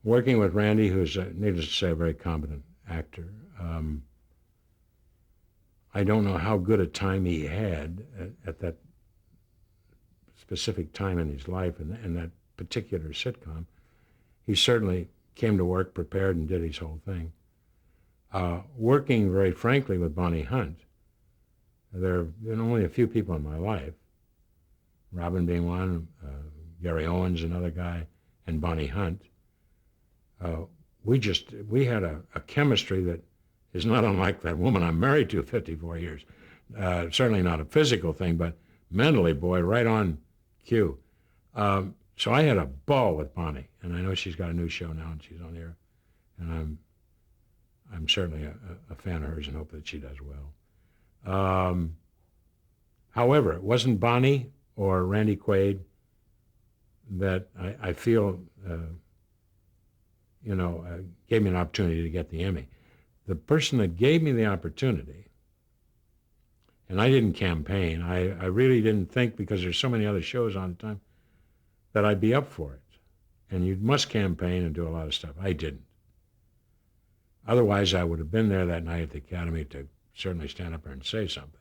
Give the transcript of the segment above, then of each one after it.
working with Randy, who's, needless to say, a very competent actor. I don't know how good a time he had at that specific time in his life and that particular sitcom. He certainly came to work prepared and did his whole thing. Working very frankly with Bonnie Hunt, there have been only a few people in my life, Robin being one, Gary Owens, another guy, and Bonnie Hunt. We had a chemistry that is not unlike that woman I'm married to 54 years. Certainly not a physical thing, but mentally, boy, right on cue. So I had a ball with Bonnie, and I know she's got a new show now, and she's on air, and I'm certainly a fan of hers and hope that she does well. However, it wasn't Bonnie or Randy Quaid that I feel, gave me an opportunity to get the Emmy. The person that gave me the opportunity, and I didn't campaign, I really didn't think, because there's so many other shows on at the time, that I'd be up for it. And you must campaign and do a lot of stuff. I didn't. Otherwise, I would have been there that night at the Academy to certainly stand up there and say something.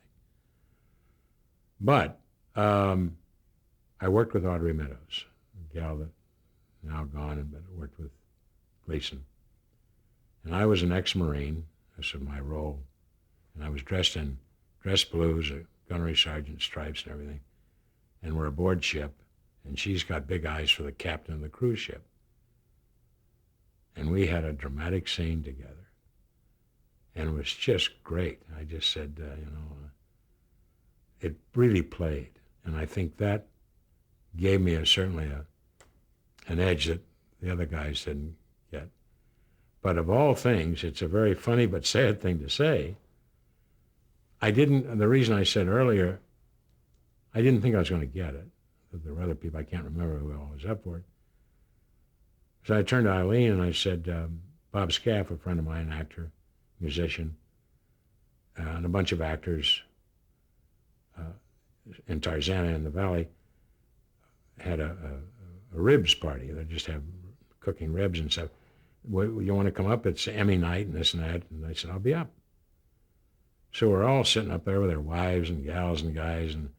But I worked with Audrey Meadows, a gal that now gone, but worked with Gleason. And I was an ex-Marine. This was my role. And I was dressed in dress blues, a gunnery sergeant, stripes and everything. And we're aboard ship. And she's got big eyes for the captain of the cruise ship. And we had a dramatic scene together. And it was just great. I just said, it really played. And I think that gave me certainly an edge that the other guys didn't get. But of all things, it's a very funny but sad thing to say. The reason I said earlier, I didn't think I was going to get it. There were other people, I can't remember who all was up for it. So I turned to Eileen and I said, Bob Scaff, a friend of mine, actor, musician, and a bunch of actors in Tarzana in the Valley had a ribs party. They just have cooking ribs and stuff. You want to come up? It's Emmy night and this and that. And I said, I'll be up. So we're all sitting up there with our wives and gals and guys and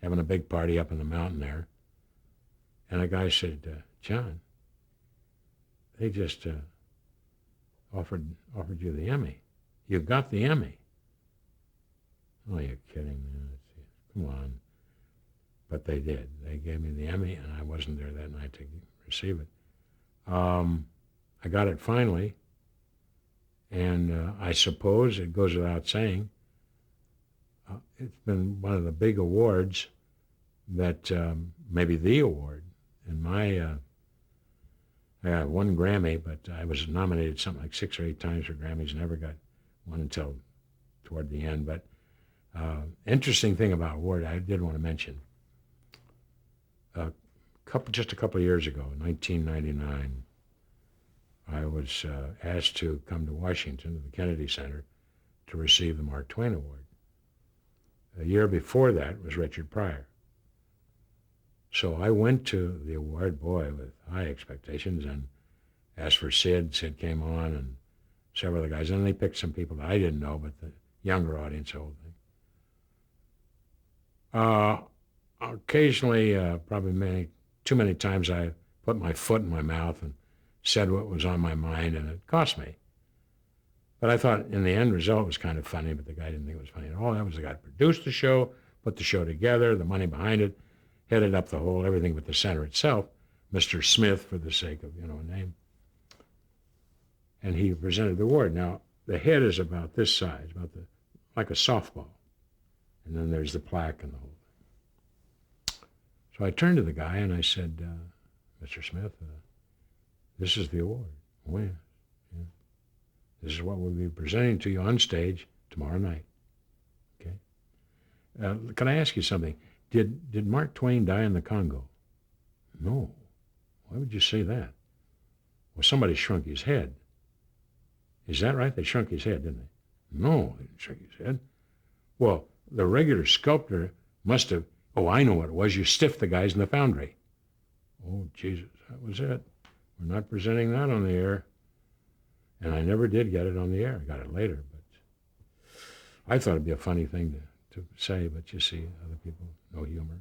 having a big party up in the mountain there. And a guy said, John, they just offered you the Emmy. You got the Emmy. Oh, you're kidding me. Come on. But they did. They gave me the Emmy, and I wasn't there that night to receive it. I got it finally, and I suppose it goes without saying, it's been one of the big awards that, maybe the award. And I got one Grammy, but I was nominated something like 6 or 8 times for Grammys, never got one until toward the end. But interesting thing about award, I did want to mention, just a couple of years ago, 1999, I was asked to come to Washington, to the Kennedy Center, to receive the Mark Twain Award. A year before that was Richard Pryor. So I went to the award, boy, with high expectations, and asked for Sid. Sid came on, and several other guys. And they picked some people that I didn't know, but the younger audience, the whole thing. Occasionally, probably too many times, I put my foot in my mouth and said what was on my mind, and it cost me. But I thought in the end result was kind of funny, but the guy didn't think it was funny at all. That was the guy who produced the show, put the show together, the money behind it, headed up the whole, everything but the center itself, Mr. Smith, for the sake of, a name. And he presented the award. Now, the head is about this size, like a softball. And then there's the plaque and the whole thing. So I turned to the guy and I said, Mr. Smith, this is the award. Oh, yeah. This is what we'll be presenting to you on stage tomorrow night. Okay? Can I ask you something? Did Mark Twain die in the Congo? No. Why would you say that? Well, somebody shrunk his head. Is that right? They shrunk his head, didn't they? No, they didn't shrink his head. Well, the regular sculptor must have, I know what it was. You stiffed the guys in the foundry. Oh, Jesus, that was it. We're not presenting that on the air. And I never did get it on the air. I got it later, but I thought it'd be a funny thing to say, but you see, other people, no humor.